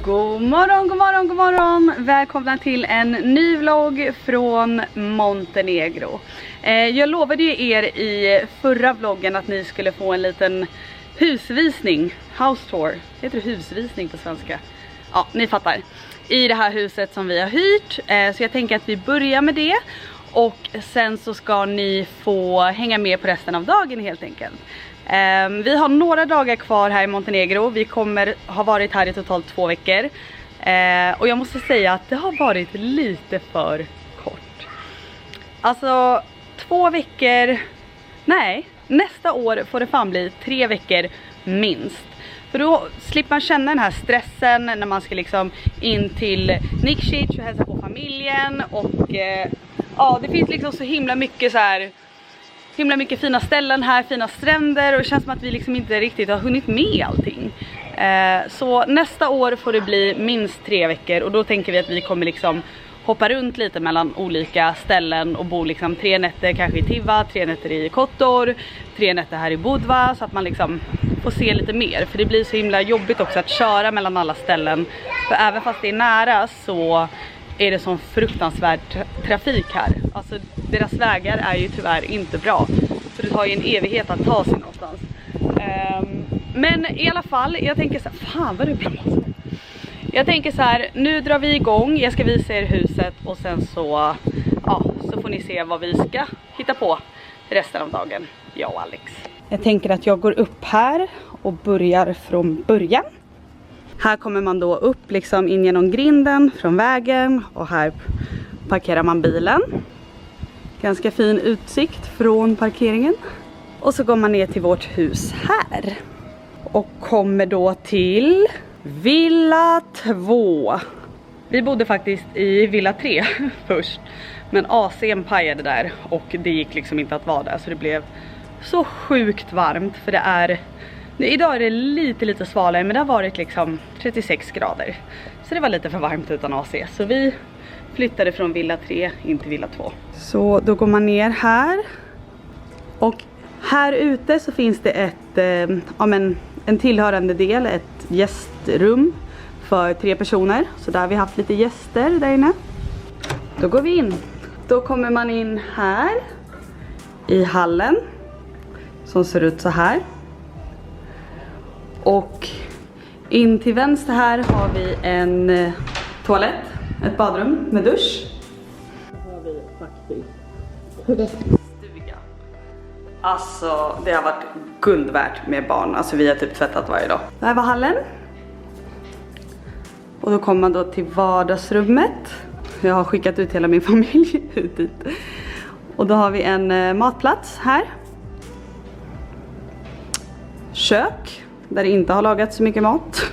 God morgon, god morgon, god morgon. Välkomna till en ny vlogg från Montenegro. Jag lovade ju er i förra vloggen att ni skulle få en liten husvisning. House tour. Heter det husvisning på svenska? Ja, ni fattar. I det här huset som vi har hyrt. Så jag tänker att vi börjar med det. Och sen så ska ni få hänga med på resten av dagen helt enkelt. Vi har några dagar kvar här i Montenegro. Vi kommer ha varit här i totalt 2 veckor. Och jag måste säga att det har varit lite för kort. Alltså 2 veckor. Nej, nästa år får det fan bli 3 veckor minst. För då slipper man känna den här stressen när man ska liksom in till Nikšić och hälsa på familjen. Och ja, det finns liksom så himla mycket så här, himla mycket fina ställen här, fina stränder, och det känns som att vi liksom inte riktigt har hunnit med allting. Så nästa år får det bli minst 3 veckor, och då tänker vi att vi kommer liksom hoppa runt lite mellan olika ställen och bo liksom 3 nätter kanske i Tiva, 3 nätter i Kotor, 3 nätter här i Budva, så att man liksom får se lite mer. För det blir så himla jobbigt också att köra mellan alla ställen, för även fast det är nära så är det sån fruktansvärd trafik här. Alltså deras vägar är ju tyvärr inte bra. Så det tar ju en evighet att ta sig någonstans. Men i alla fall, jag tänker så här, fan vad det är bra. Jag tänker så här, nu drar vi igång. Jag ska visa er huset och sen så, ja, så får ni se vad vi ska hitta på resten av dagen, jag och Alex. Jag tänker att jag går upp här och börjar från början. Här kommer man då upp liksom in genom grinden från vägen, och här parkerar man bilen. Ganska fin utsikt från parkeringen. Och så går man ner till vårt hus här. Och kommer då till Villa 2. Vi bodde faktiskt i Villa 3 först. Men AC:n pajade där och det gick liksom inte att vara där. Så det blev så sjukt varmt, för det är... Idag är det lite svalare, men det har varit liksom 36 grader. Så det var lite för varmt utan AC. Så vi flyttade från Villa 3 in till Villa 2. Så då går man ner här. Och här ute så finns det ett, en tillhörande del, ett gästrum för 3 personer. Så där har vi haft lite gäster där inne. Då går vi in. Då kommer man in här i hallen som ser ut så här. Och in till vänster här har vi en toalett, ett badrum med dusch. Här har vi faktiskt stuga. Alltså det har varit guld värt med barn. Alltså vi har typ tvättat varje dag. Det här var hallen. Och då kommer man då till vardagsrummet. Jag har skickat ut hela min familj ut dit. Och då har vi en matplats här. Kök. Där det inte har lagat så mycket mat.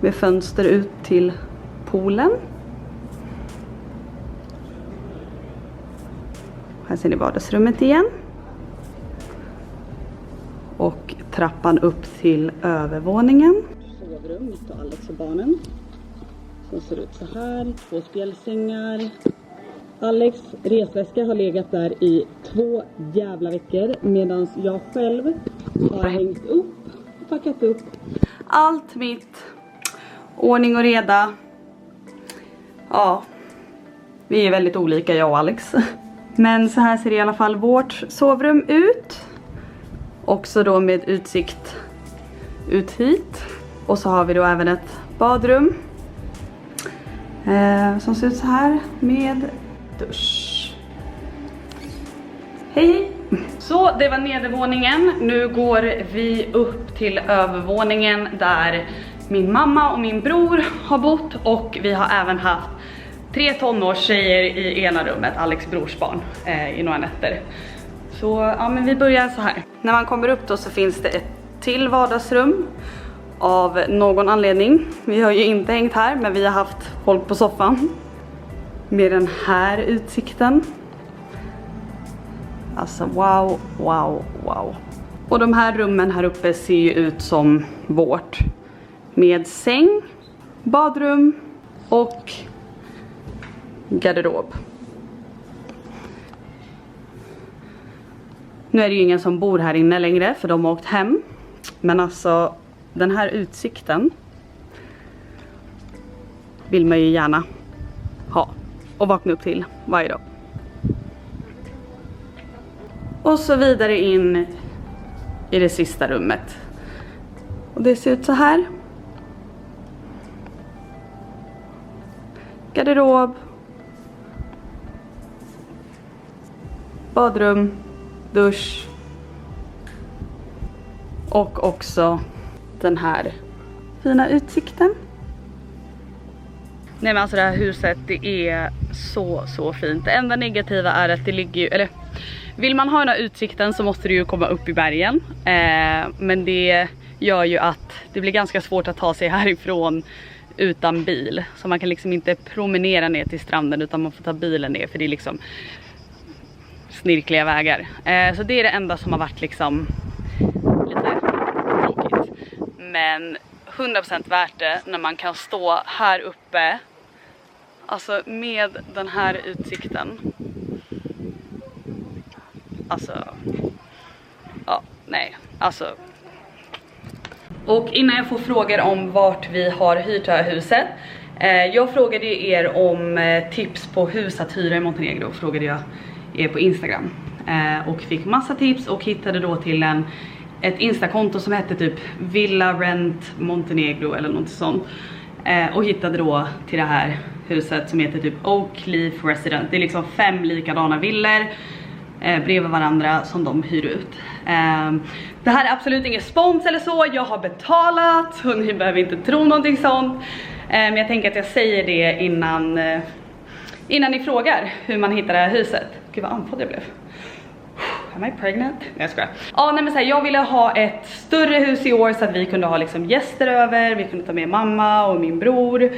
Med fönster ut till poolen. Här ser ni vardagsrummet igen. Och trappan upp till övervåningen. Sovrum mitt och Alex och barnen. Som ser ut så här. 2 spjälsängar. Alex resväska har legat där i 2 jävla veckor, medan jag själv har hängt upp och packat upp allt mitt. Ordning och reda. Ja, vi är väldigt olika, jag och Alex. Men så här ser i alla fall vårt sovrum ut. Också då med utsikt ut hit. Och så har vi då även ett badrum. Som ser ut så här med dusch. Hej! Så det var nedervåningen. Nu går vi upp till övervåningen där min mamma och min bror har bott. Och vi har även haft 3 tonårstjejer i ena rummet, Alex brorsbarn, i några nätter. Så ja, men vi börjar så här. När man kommer upp då så finns det ett till vardagsrum. Av någon anledning. Vi har ju inte hängt här, men vi har haft folk på soffan. Med den här utsikten. Alltså wow, wow, wow. Och de här rummen här uppe ser ju ut som vårt. Med säng, badrum och garderob. Nu är det ju ingen som bor här inne längre, för de har åkt hem. Men alltså den här utsikten vill man ju gärna ha och vakna upp till varje dag. Och så vidare in i det sista rummet. Och det ser ut så här. Garderob. Badrum. Dusch. Och också den här fina utsikten. Nej men alltså det här huset, det är så fint. Det enda negativa är att det ligger ju, eller vill man ha den här utsikten så måste det ju komma upp i bergen. Men det gör ju att det blir ganska svårt att ta sig härifrån utan bil. Så man kan liksom inte promenera ner till stranden utan man får ta bilen ner för det är liksom snirkliga vägar. Så det är det enda som har varit liksom lite tråkigt. Men 100% värt det när man kan stå här uppe. Alltså med den här utsikten. Alltså, ja, nej, alltså. Och innan jag får frågor om vart vi har hyrt det här huset. Jag frågade er om tips på hus att hyra i Montenegro. Frågade jag er på Instagram. Och fick massa tips och hittade då till ett Instakonto som hette typ Villa Rent Montenegro eller något sånt. Och hittade då till det här huset som heter typ Oak Leaf Resident. Det är liksom 5 likadana villor bredvid varandra som de hyr ut. Det här är absolut ingen spons eller så. Jag har betalat och ni behöver inte tro någonting sånt. Men jag tänker att jag säger det innan ni frågar hur man hittar det här huset. Gud vad andfådd jag blev. Am I pregnant? Nej, jag skojar. Ja, nej men så här, jag ville ha ett större hus i år så att vi kunde ha liksom gäster över. Vi kunde ta med mamma och min bror.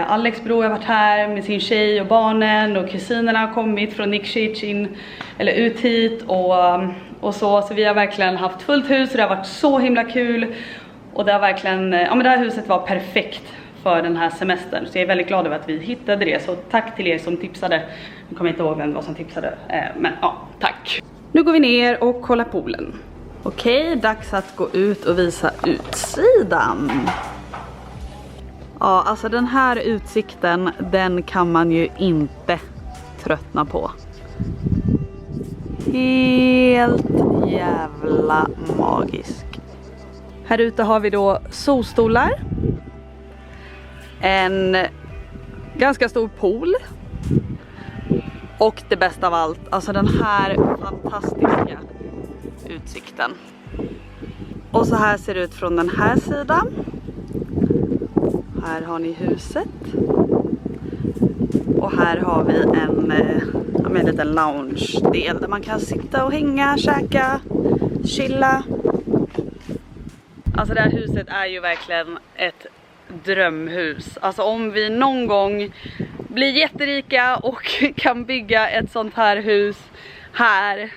Alex bror har varit här med sin tjej och barnen. Och kusinerna har kommit från Nikšić ut hit. Och så vi har verkligen haft fullt hus. Och det har varit så himla kul. Och det har verkligen, ja men det här huset var perfekt för den här semestern. Så jag är väldigt glad över att vi hittade det. Så tack till er som tipsade. Jag kommer inte ihåg vem det var som tipsade. Men ja, tack. Nu går vi ner och kollar poolen. Okej, dags att gå ut och visa utsidan. Ja, alltså den här utsikten, den kan man ju inte tröttna på. Helt jävla magisk. Här ute har vi då solstolar. En ganska stor pool. Och det bästa av allt, alltså den här fantastiska utsikten. Och så här ser det ut från den här sidan. Här har ni huset. Och här har vi en liten lounge-del där man kan sitta och hänga, käka, chilla. Alltså det här huset är ju verkligen ett drömhus. Alltså om vi någon gång blir jätterika och kan bygga ett sånt här hus här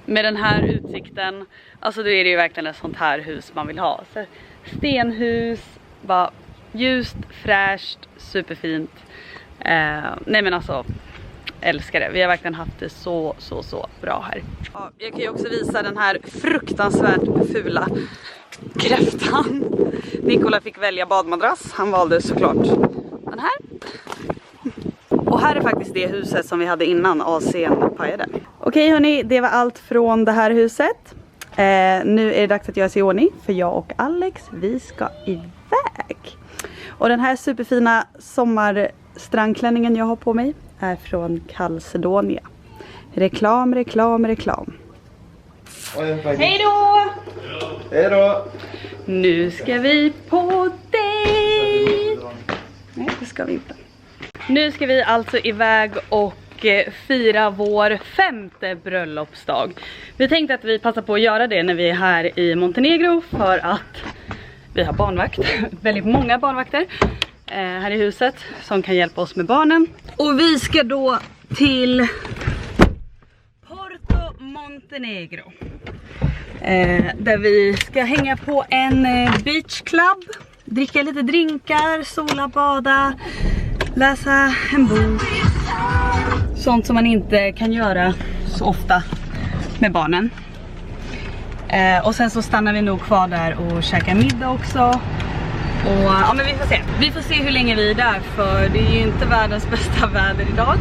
med den här utsikten. Alltså då är det ju verkligen ett sånt här hus man vill ha. Så stenhus, bara ljust, fräscht, superfint. Nej men alltså, älskar det. Vi har verkligen haft det så bra här. Ja, jag kan ju också visa den här fruktansvärt fula kräftan. Nikola fick välja badmadrass. Han valde såklart den här. Och här är faktiskt det huset som vi hade innan AC:n pajade. Okej hörni, det var allt från det här huset. Nu är det dags att göra sig i ordning. För jag och Alex, vi ska iväg. Och den här superfina sommarstrandklänningen jag har på mig är från Calzedonia. Reklam. Hej då! Hej då! Nu ska vi på dejt! Nej, det ska vi inte. Nu ska vi alltså iväg och fira vår 5:e bröllopsdag. Vi tänkte att vi passar på att göra det när vi är här i Montenegro för att vi har barnvakt. Väldigt många barnvakter här i huset som kan hjälpa oss med barnen. Och vi ska då till Porto Montenegro. Där vi ska hänga på en beachclub. Dricka lite drinkar, sola, bada, läsa en bok. Sånt som man inte kan göra så ofta med barnen. Och sen så stannar vi nog kvar där och käkar middag också. Och ja, men vi får se. Vi får se hur länge vi är där, för det är ju inte världens bästa väder idag.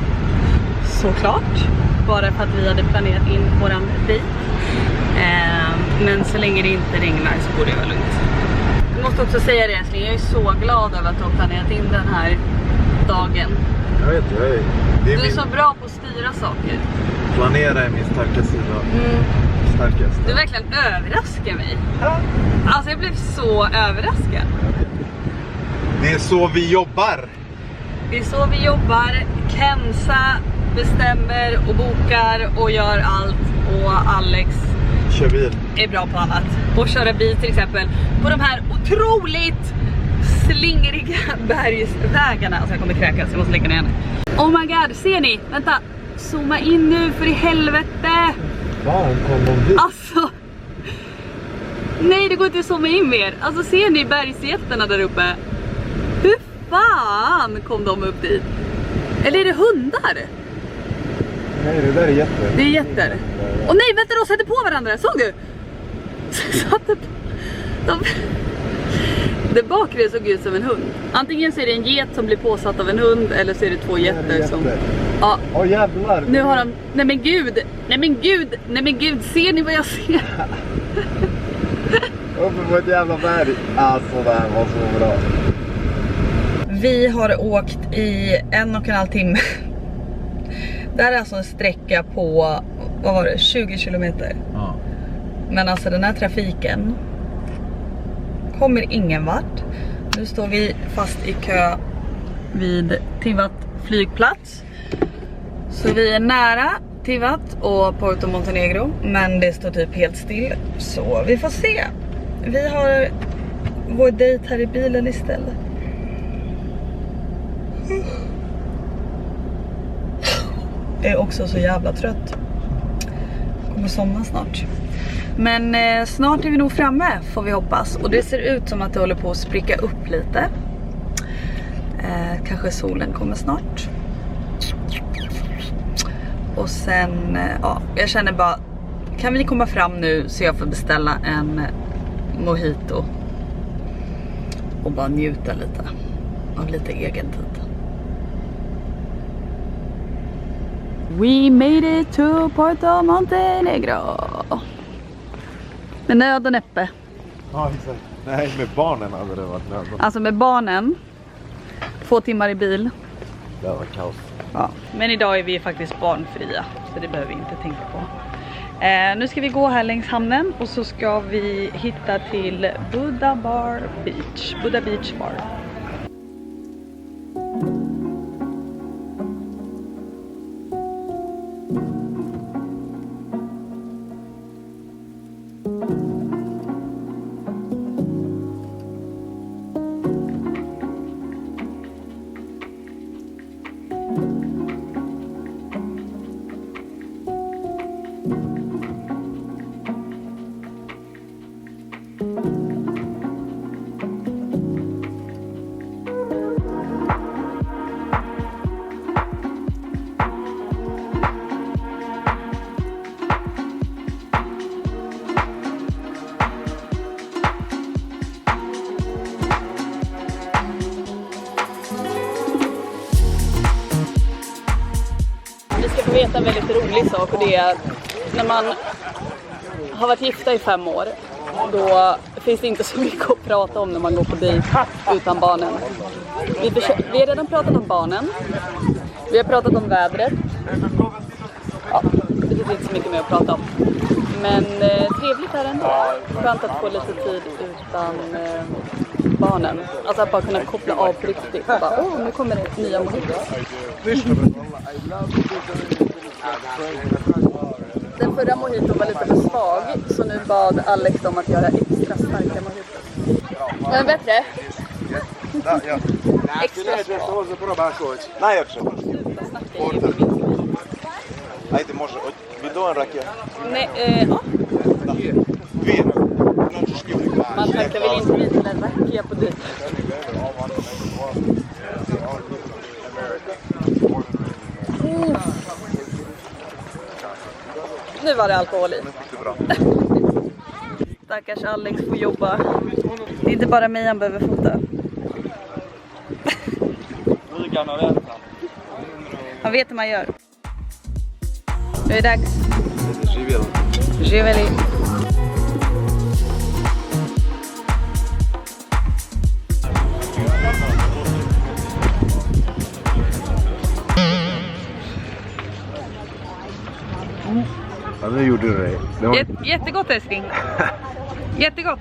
Såklart. Bara för att vi hade planerat in våran dejt. Men så länge det inte regnar så borde det vara lugnt. Jag måste också säga det, älskling, jag är så glad över att du har planerat in den här dagen. Jag vet, du är så bra på att styra saker. Planera är min starka sida. Starkaste. Du verkligen överraskar mig. Alltså jag blev så överraskad. Det är så vi jobbar. Det är så vi jobbar. Kenza bestämmer och bokar och gör allt. Och Alex kör bil. Är bra på annat. Och köra bil till exempel på de här otroligt slingriga bergsvägarna. Alltså jag kommer kräkas, jag måste lägga ner henne. Oh my god, ser ni? Vänta, zooma in nu för i helvete. Fan, kom de dit? Alltså, nej det går inte att zooma in mer. Alltså ser ni bergsjättarna där uppe? Hur fan kom de upp dit? Eller är det hundar? Nej, det där är jätter. Det är jätter. Och nej, vänta, de sätter på varandra, såg du? Satte på. Det bakre såg ut som en hund. Antingen så är det en get som blir påsatt av en hund, eller så är det två getter som... Ja. Åh jävlar. Nu har de... Nej men gud. Nej men gud. Nej men gud. Ser ni vad jag ser? Uppe på ett jävla berg. Alltså det här var så bra. Vi har åkt i 1,5 timme. Det här är alltså en sträcka på, vad var det, 20 kilometer. Ja. Men alltså den här trafiken kommer ingen vart. Nu står vi fast i kö vid Tivat flygplats. Så vi är nära Tivat och Puerto Montenegro, men det står typ helt still. Så vi får se. Vi har vår dejt här i bilen istället. Jag är också så jävla trött. Kommer somna snart. Men snart är vi nog framme, får vi hoppas. Och det ser ut som att det håller på att spricka upp lite. Kanske solen kommer snart. Och sen, ja, jag känner bara, kan vi komma fram nu så jag får beställa en mojito. Och bara njuta lite av lite egen tid. We made it to Puerto Montenegro. Med nöd och näppe. Ja, exakt. Nej, med barnen hade det varit nöd. Alltså med barnen. 2 timmar i bil. Det var kaos. Ja, men idag är vi faktiskt barnfria. Så det behöver vi inte tänka på. Nu ska vi gå här längs hamnen. Och så ska vi hitta till Buddha Beach Bar. Vi ska få veta en väldigt rolig sak, och det är att när man har varit gifta i 5 år, då finns det inte så mycket att prata om när man går på dejt utan barnen. Vi har redan pratat om barnen, vi har pratat om vädret. Ja, det finns inte så mycket mer att prata om. Men trevligt är ändå. Skönt att få lite tid utan barnen. Alltså att bara kunna koppla av på riktigt. Bara, nu kommer det nya mojitos. Den förra mojiton var lite för svag, så nu bad Alex om att göra extra starka mojitos. Var den bättre? Extra svag. Najlepsze. A ty może widziałem rakiet? Nej, ja. Dwie. Man tackar väl inte vid till en rakia på dit. Nu var det alkohol i. Stackars Alex får jobba. Det är inte bara mig han behöver fota. Han vet hur man gör. Nu är det dags. Giveli. Ja, nu gjorde du det. Det var... Jättegott älskling. Jättegott.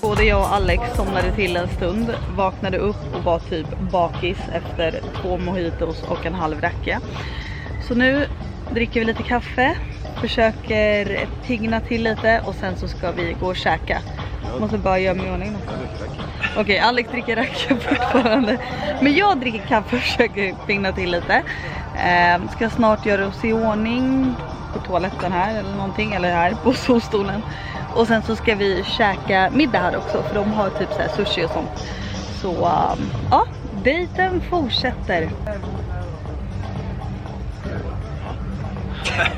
Både jag och Alex somnade till en stund, vaknade upp och var typ bakis efter 2 mojitos och en halv racka. Så nu dricker vi lite kaffe, försöker pigna till lite och sen så ska vi gå och käka. Måste bara göra mig i ordning. Okej, Alex dricker racka fortfarande. Men jag dricker kaffe och försöker pigna till lite. Ska snart göra oss i ordning på toaletten här eller någonting, eller här på solstolen. Och sen så ska vi käka middag här också, för de har typ så här sushi och sånt. Så ja, dejten fortsätter.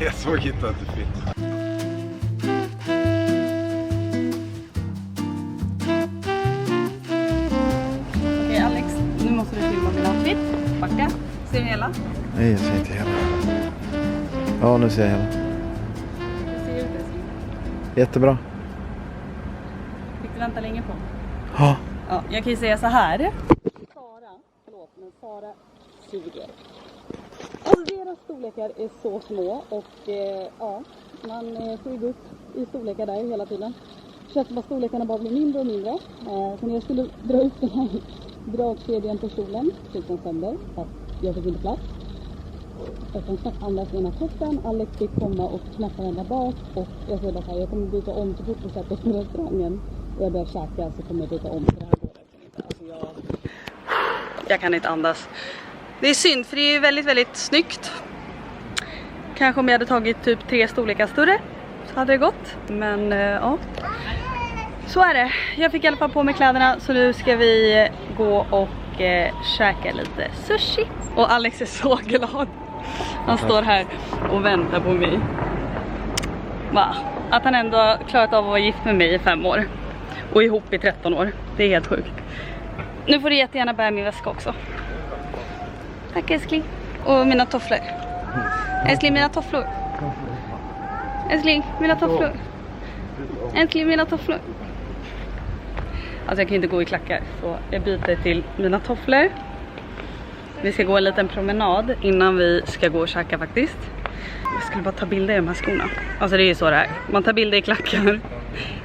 Jag såg inte att du fick. Okej Alex, nu måste du filma min outfit. Backa, ser du hela? Nej, jag ser inte hela. Ja, nu ser jag hela. Hur ser det ut? Jättebra. Fick du vänta länge på? Ja. Ja, jag kan ju säga så här. Sara suger. Alltså deras storlekar är så små och ja, man får ju gå upp i storlekar där hela tiden. Det känns som att storlekarna bara blir mindre och mindre. Så när jag skulle dra ut den här dragkedjan på stolen, fick den sönder, fast jag fick inte plats. Jag kan knappt andas ena toppen, Alex fick komma och knappa den där bak och jag säger bara så här, jag kommer byta om så fort vi sätter oss på restaurangen och jag börjar käka så kommer jag byta om, för det här går inte. Alltså jag kan inte andas. Det är synd för det är väldigt, väldigt snyggt. Kanske om jag hade tagit typ 3 storlekar större så hade det gått. Men ja, så är det. Jag fick i alla fall på mig kläderna så nu ska vi gå och käka lite sushi. Och Alex är så glad. Han står här och väntar på mig. Va? Att han ändå har klarat av att vara gift med mig i 5 år. Och ihop i 13 år. Det är helt sjukt. Nu får du jättegärna bära min väska också. Tack älskling. Och mina tofflor. Älskling, mina tofflor. Älskling, mina tofflor. Älskling, mina tofflor. Alltså jag kan inte gå i klackar. Så jag byter till mina tofflor. Vi ska gå en liten promenad innan vi ska gå och käka faktiskt. Jag skulle bara ta bilder i de här skorna. Alltså det är ju så det är. Man tar bilder i klackar.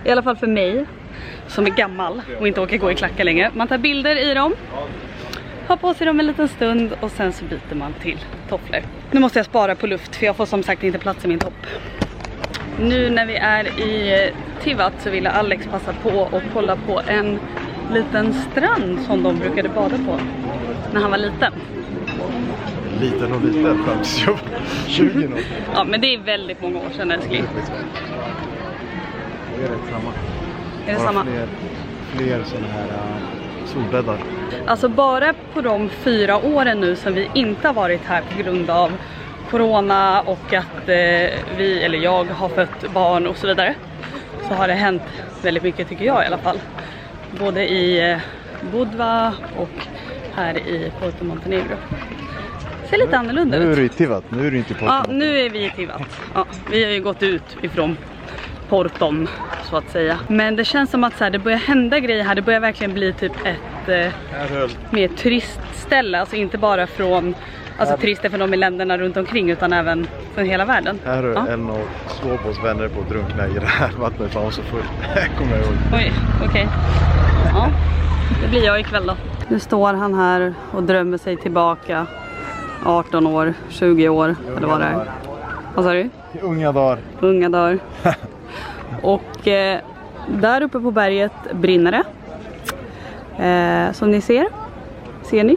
I alla fall för mig som är gammal och inte åker gå i klackar längre. Man tar bilder i dem. Har på sig dem en liten stund och sen så byter man till tofflor. Nu måste jag spara på luft för jag får som sagt inte plats i min topp. Nu när vi är i Tivat så ville Alex passa på och kolla på en liten strand som de brukade bada på när han var liten. Liten och liten, fram till 20 år. Ja, men det är väldigt många år sedan älskling. Det är rätt samma. Är det bara samma? Fler sådana här solbäddar. Alltså bara på de 4 åren nu som vi inte har varit här på grund av corona och att jag har fött barn och så vidare. Så har det hänt väldigt mycket tycker jag i alla fall. Både i Budva och här i Porto Montenegro. Ser lite annorlunda ut. Nu är du i Tivat, nu är du inte i Porto. Ja, nu är vi i Tivat. Ja, vi har ju gått ut ifrån Porton så att säga. Men det känns som att så här, det börjar hända grejer här. Det börjar verkligen bli typ ett mer turistställe. Alltså inte bara från turister från de länderna runt omkring utan även från hela världen. Här är en av Svåbos vänner på att drunkna i det här vattnet. Fan så full. Kommer jag ihåg. Oj, okej. Ja, det blir jag ikväll då. Nu står han här och drömmer sig tillbaka. 18 år, 20 år eller vad det är. Vad sa du? Unga dagar. Unga dagar. Och där uppe på berget brinner det. Som ni ser. Ser ni?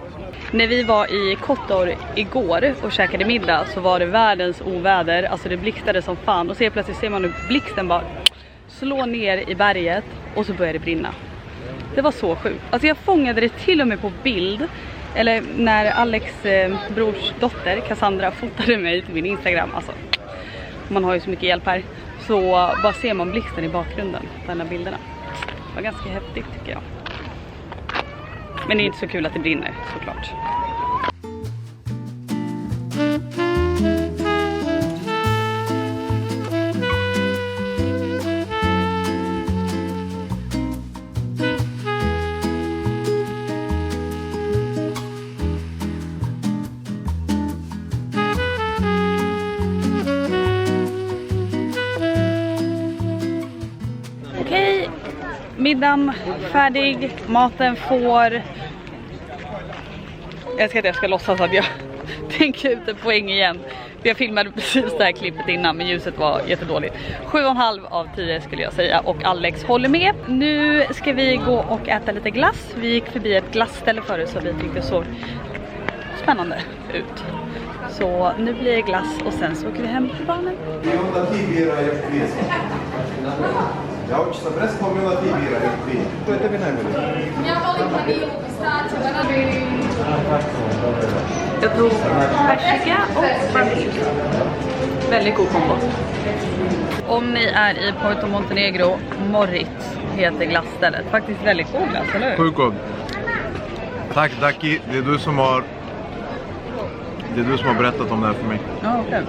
När vi var i Kotor igår och käkade middag så var det världens oväder. Alltså det blixtrade som fan. Och så plötsligt ser man hur blixten bara slå ner i berget och så började det brinna. Det var så sjukt. Alltså jag fångade det till och med på bild. Eller när Alex brors dotter Cassandra fotade mig till min Instagram. Alltså, man har ju så mycket hjälp här. Så bara ser man blixten i bakgrunden på den här bilderna. Det var ganska häftigt tycker jag. Men det är inte så kul att det brinner såklart. Okej, middagen färdig, maten får... Jag älskar att jag ska låtsas att jag tänker ut en poäng igen. Jag filmade precis det här klippet innan men ljuset var jättedåligt. 7,5 av 10 skulle jag säga och Alex håller med. Nu ska vi gå och äta lite glass. Vi gick förbi ett glassställe förut så vi tyckte det såg spännande ut. Så nu blir det glass och sen så åker vi hem till barnen. Jag tog persika och barbecue. Väldigt god kombo. Om ni är i Puerto Montenegro, Moritz heter glassstället. Faktiskt väldigt god glass, eller hur? Sjukt god. Tack Daki, det är du som har berättat om det här för mig. Ja, okej.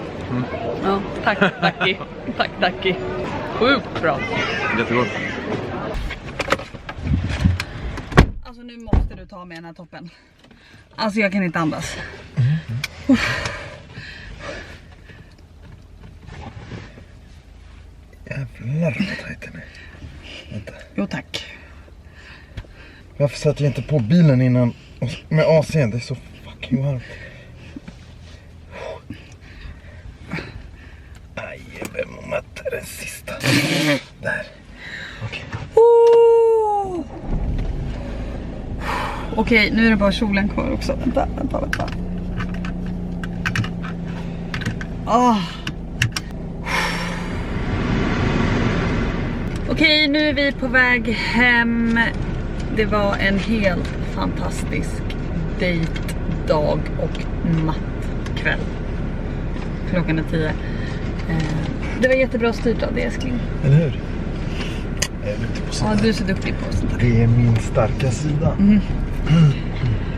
Ja, tack Daki. Tack Daki. Sjukt bra. Jättegott. Alltså nu måste du ta med den här toppen. Alltså jag kan inte andas. Jävlar vad tajt den är. Vänta. Jo tack. Varför satte jag inte på bilen innan med AC'n? Det är så fucking varmt. Aj, vem matte den sista. Där. Okej. Okej, nu är det bara kjolen kvar också. Vänta. Okej, nu är vi på väg hem. Det var en helt fantastisk dejtdag och nattkväll. Klockan är 10. Det var jättebra styrt av det, älskling. Eller hur? Ja, du är så duktig på sånt här. Det är min starka sida.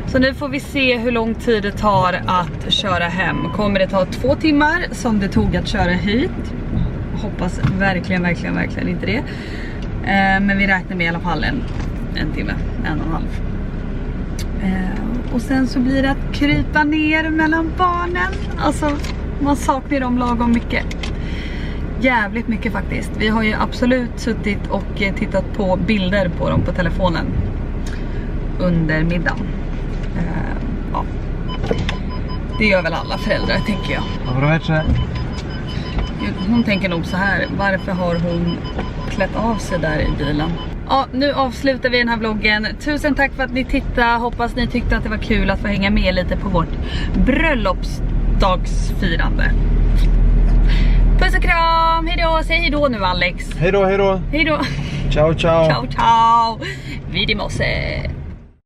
Så nu får vi se hur lång tid det tar att köra hem. Kommer det ta 2 timmar som det tog att köra hit? Hoppas verkligen inte det. Men vi räknar med i alla fall en timme, 1,5. Och sen så blir det att krypa ner mellan barnen. Alltså man saknar dem lagom mycket. Jävligt mycket faktiskt. Vi har ju absolut suttit och tittat på bilder på dem på telefonen under middagen. Ja. Det gör väl alla föräldrar, tänker jag. Hon tänker nog så här: varför har hon klätt av sig där i bilen? Ja, nu avslutar vi den här vloggen. Tusen tack för att ni tittade. Hoppas ni tyckte att det var kul att få hänga med lite på vårt bröllopsdagsfirande. Puss och kram, hejdå, säg hejdå nu Alex. Hejdå. Hejdå. Ciao. Ciao. Vidimose.